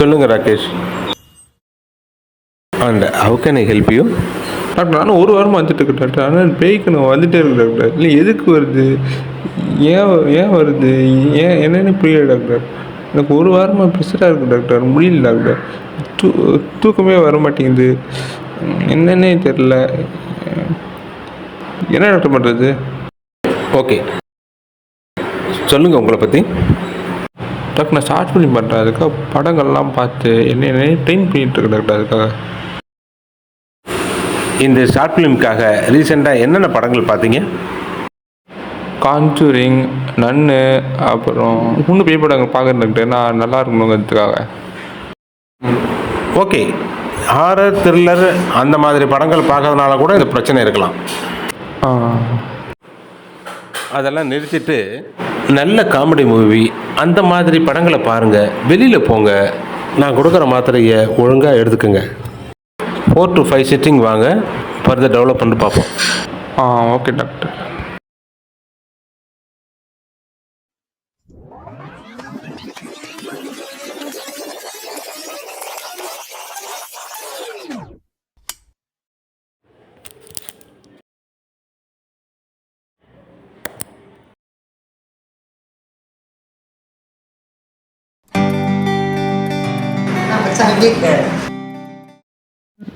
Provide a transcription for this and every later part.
சொல்லுங்கள் Rakesh. And how can I help you? Doctor நானும் ஒரு வாரமாக வந்துட்டு இருக்கேன் டாக்டர். ஆனால் பேய்க்கு நான் வந்துட்டே இருக்கேன் டாக்டர். இல்லை எதுக்கு வருது, ஏன் வருது, என்னென்னு புரியல டாக்டர். எனக்கு ஒரு வாரமாக ப்ரெஷராக இருக்குது டாக்டர். முடியல டாக்டர். தூக்கமே வர மாட்டேங்குது. என்னன்னே தெரில. என்ன டாக்டர் பண்ணுறது? ஓகே, சொல்லுங்கள் உங்களை பற்றி. டாக்டர் நான் ஷார்ட் ஃபிலிம் பண்ணுறேன். அதுக்காக படங்கள்லாம் பார்த்து என்ன ட்ரெயின் பண்ணிகிட்ருக்கேன் டாக்டர். அதுக்காக இந்த ஷார்ட் ஃபிலிமுக்காக ரீசெண்டாக என்னென்ன படங்கள் பார்த்தீங்க? காஞ்சூரிங், நன்னு, அப்புறம் இன்னும் பேய் படங்கள் பார்க்குறேன் டாக்டர். நான் நல்லா இருக்கணுங்கிறதுக்காக. ஓகே, ஹாரர், த்ரில்லர் அந்த மாதிரி படங்கள் பார்க்கறதுனால கூட இது பிரச்சனை இருக்கலாம். அதெல்லாம் நிறுத்திட்டு நல்ல காமெடி மூவி அந்த மாதிரி படங்களை பாருங்கள். வெளியில் போங்க. நான் கொடுக்குற மாத்திரையை ஒழுங்காக எடுத்துக்கோங்க. 4 to 5 சிட்டிங் வாங்க. ஃபர்தர் டெவலப் பண்ணி பார்ப்போம். Okay doctor.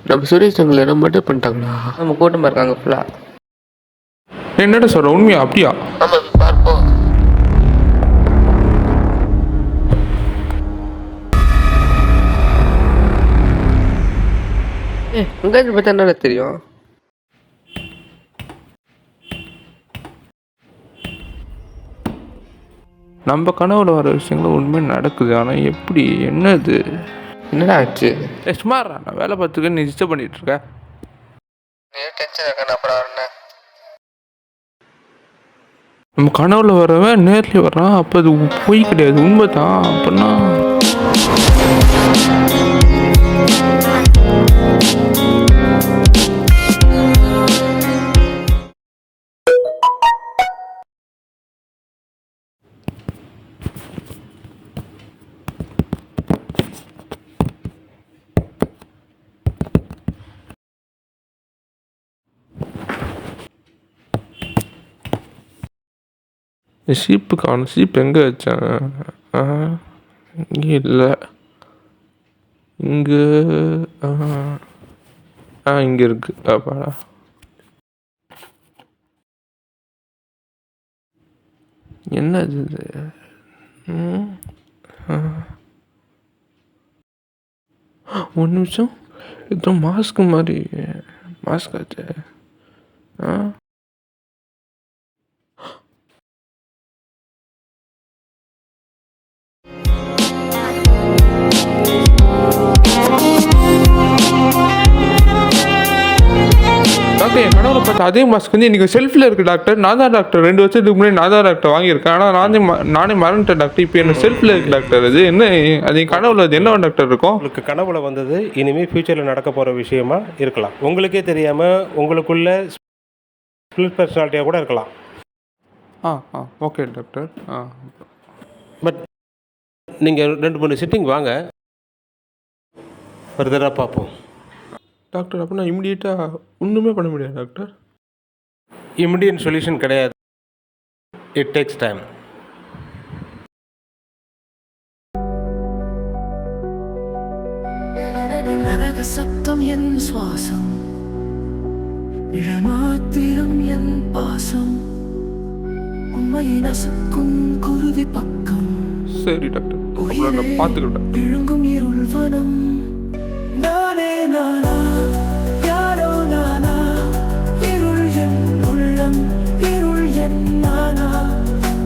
நம்ம சுரேஷ் எங்களை என்ன மட்டும் பண்ணிட்டாங்களா? நம்ம கூட்டமாக இருக்காங்க ஃபுல்லாக. என்னடா சொல்கிற, உண்மையா? அப்படியா? ஆமாம், பார்ப்போம். உங்கள் பற்றி என்ன தெரியும்? நம்ம கனவுல வர விஷயங்களும் உண்மை நடக்குது. ஆனால் எப்படி, என்னது, என்னடா ஆச்சு? சும்மா நான் வேலை பார்த்துக்க நீ டிஸ்டர்ப் பண்ணிட்டு இருக்க. டென்ஷன் இருக்கேன். அப்புறம் என்ன? நம்ம கனவுல வரவன் நேர்ல வர்றான். அப்போ அது பொய் கிடையாது, உண்மை தான். அப்படின்னா ஷீப்பு காணும். ஷீப் எங்கே வச்சேன்? இங்கே இல்லை. இங்கே இங்கே இருக்கு. அப்பாடா. என்ன இது? ஒரு நிமிஷம். ஏதோ மாஸ்க் மாதிரி. மாஸ்க் ஆச்சு. டாக்டர் என் கனவுல பார்த்து அதே மாஸ்க் வந்து எனக்கு செல்ஃபில் இருக்குது டாக்டர். நான் தான் டாக்டர் 2 வருஷத்துக்கு முன்னாடி நான் தான் டாக்டர் வாங்கியிருக்கேன். ஆனால் நானே மறந்துட்டேன் டாக்டர். இப்போ என்ன செல்ஃபில் இருக்குது டாக்டர். அது என்ன, அது என் கனவுல அது என்ன டாக்டர் இருக்கும்? உங்களுக்கு கனவுல வந்தது இனிமேல் ஃப்யூச்சரில் நடக்க போகிற விஷயமா இருக்கலாம். உங்களுக்கே தெரியாமல் உங்களுக்குள்ள ஸ்பிளிட் பர்சனாலிட்டியாக கூட இருக்கலாம். Okay doctor. பட் நீங்கள் 2-3 சிட்டிங் வாங்க. ஃபர்தராக பார்ப்போம். டாக்டர் அப்போ நான் இமிடியேட்டாக ஒன்றுமே பண்ண முடியாது டாக்டர்? இமிடியட் சொல்யூஷன் கிடையாது. It takes time. சத்தம் என் சுவாசம், இழமாத்திரம் என் பாசம், உண்மை நசுக்கும் குருதி பக்கம். சரி டாக்டர், நான் பார்த்துக்கிட்டேன். விழுங்கும் இருள் வனம். நானே நானா, யாரோ நானா, இருள் என் உள்ளம், இருள் என் நானா,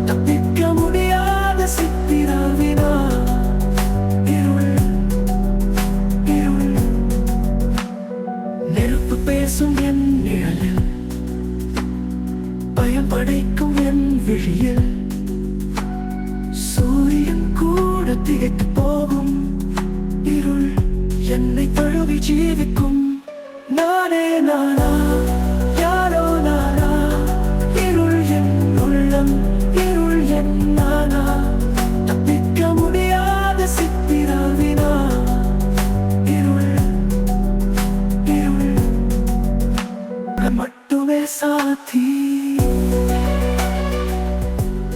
தப்பிக்க முடியாத சித்திரவினா. இருள் இருள் நெருப்பு பேசும் என் நிழலில், பயம் படைக்கும் என் விழியில், சூரியன் கூட திகைத்து போகும். இருள் என்னை தழுவி ஜீவிக்கும். நானே நானா, யாரோ நானா, இருள் என் உள்ளம், இருள் என் நானா, தப்பிக்க முடியாத சித்திரவினா.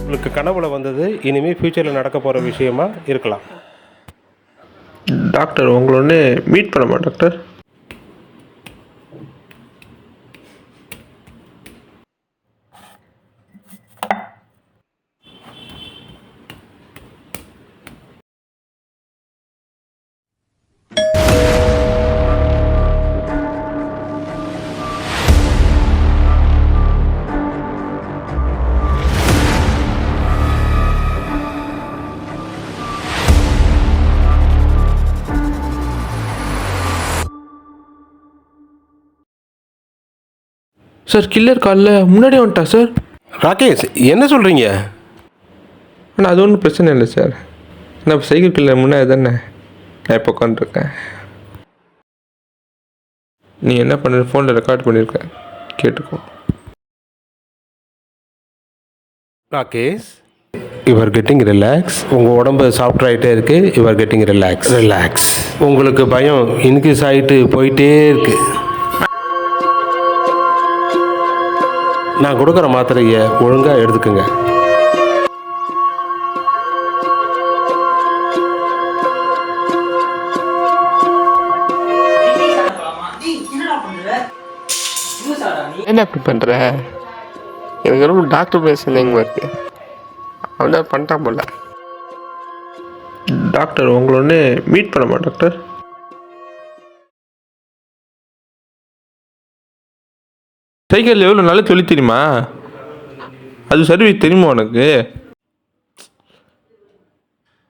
உங்களுக்கு கனவுல வந்தது இனிமேல் ஃப்யூச்சரில் நடக்க போகிற விஷயமா இருக்கலாம். டாக்டர் உங்களை ஒன்று மீட் பண்ணமா டாக்டர்? சார் கில்லர் காலில் முன்னாடியே வந்துட்டா சார். ராகேஷ், என்ன சொல்கிறீங்க? ஆனால் அது ஒன்றும் பிரச்சனை இல்லை சார். நான் சைக்கிள் கில்லர் முன்னாடி தானே நான் இப்போ உட்காந்துருக்கேன். நீ என்ன பண்ணுற ஃபோனில் ரெக்கார்ட் பண்ணியிருக்க, கேட்டுக்கோ. Rakesh, your getting relax. உங்கள் உடம்பு சாஃப்ட் ஆகிட்டே இருக்குது. Your getting relax. உங்களுக்கு பயம் இன்க்ரீஸ் ஆகிட்டு போயிட்டே இருக்குது. நான் கொடுக்குற மாத்திரையை ஒழுங்காக எடுத்துக்கோங்க. என்ன அப்படி பண்ணுற? எனக்கு ரொம்ப டாக்டர் பேசுனேங்க இருக்கு. அவன் தான் பண்ணிட்டான் போல. டாக்டர் உங்களை ஒன்று மீட் பண்ணமா டாக்டர்? சைக்கிள் எவ்வளோ நல்லா சொல்லி தெரியுமா? அது சர்வீஸ் தெரியுமா உனக்கு?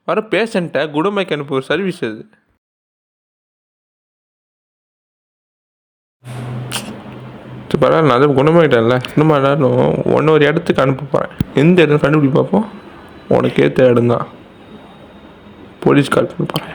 வர பேஷண்ட்டை குணமாக்கி அனுப்புகிற சர்வீஸ் அது. பரவாயில்ல, நான் அதை குணமாயிட்டேன்ல. இன்னும் நேரம் ஒரு இடத்துக்கு அனுப்ப போகிறேன். எந்த இடம் கண்டுபிடி பார்ப்போம். உனக்கு ஏற்ற இடம் தான். போலீஸ் கால் பண்ண போகிறேன்.